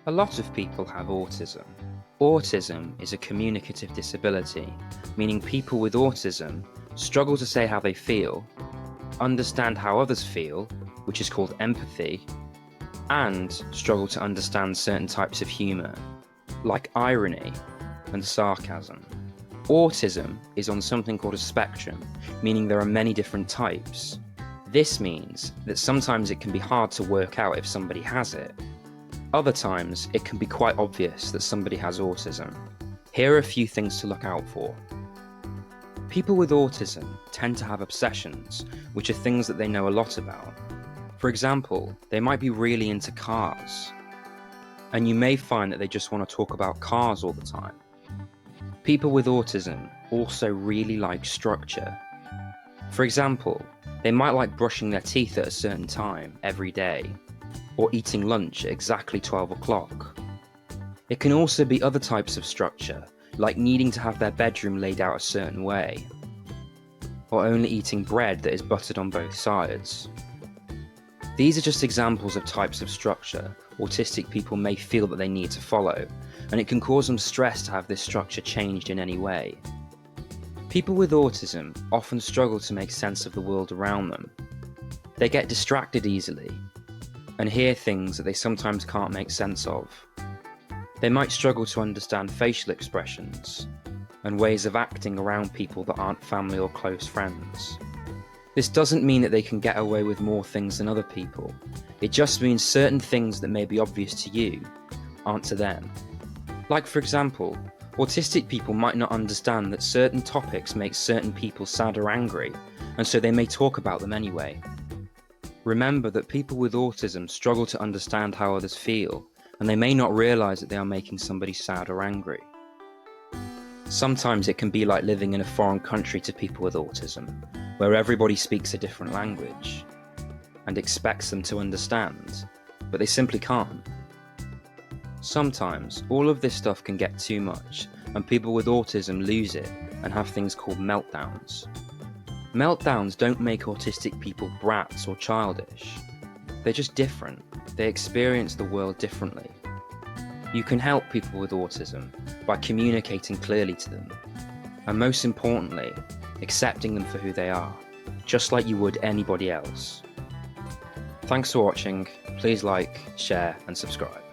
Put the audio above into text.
A lot of people have autism. Autism is a communicative disability, meaning people with autism struggle to say how they feel, understand how others feel, which is called empathy, and struggle to understand certain types of humour, like irony and sarcasm. Autism is on something called a spectrum, meaning there are many different types. This means that sometimes it can be hard to work out if somebody has it. Other times, it can be quite obvious that somebody has autism. Here are a few things to look out for. People with autism tend to have obsessions, which are things that they know a lot about. For example, they might be really into cars, and you may find that they just want to talk about cars all the time. People with autism also really like structure. For example, they might like brushing their teeth at a certain time every day, or eating lunch at exactly 12 o'clock. It can also be other types of structure, like needing to have their bedroom laid out a certain way, or only eating bread that is buttered on both sides. These are just examples of types of structure autistic people may feel that they need to follow, and it can cause them stress to have this structure changed in any way. People with autism often struggle to make sense of the world around them. They get distracted easily, and hear things that they sometimes can't make sense of. They might struggle to understand facial expressions and ways of acting around people that aren't family or close friends. This doesn't mean that they can get away with more things than other people. It just means certain things that may be obvious to you aren't to them. Like, for example, autistic people might not understand that certain topics make certain people sad or angry, and so they may talk about them anyway. Remember that people with autism struggle to understand how others feel, and they may not realise that they are making somebody sad or angry. Sometimes it can be like living in a foreign country to people with autism, where everybody speaks a different language and expects them to understand, but they simply can't. Sometimes all of this stuff can get too much, and people with autism lose it and have things called meltdowns. Meltdowns don't make autistic people brats or childish. They're just different. They experience the world differently. You can help people with autism by communicating clearly to them, and most importantly, accepting them for who they are, just like you would anybody else. Thanks for watching. Please like, share, and subscribe.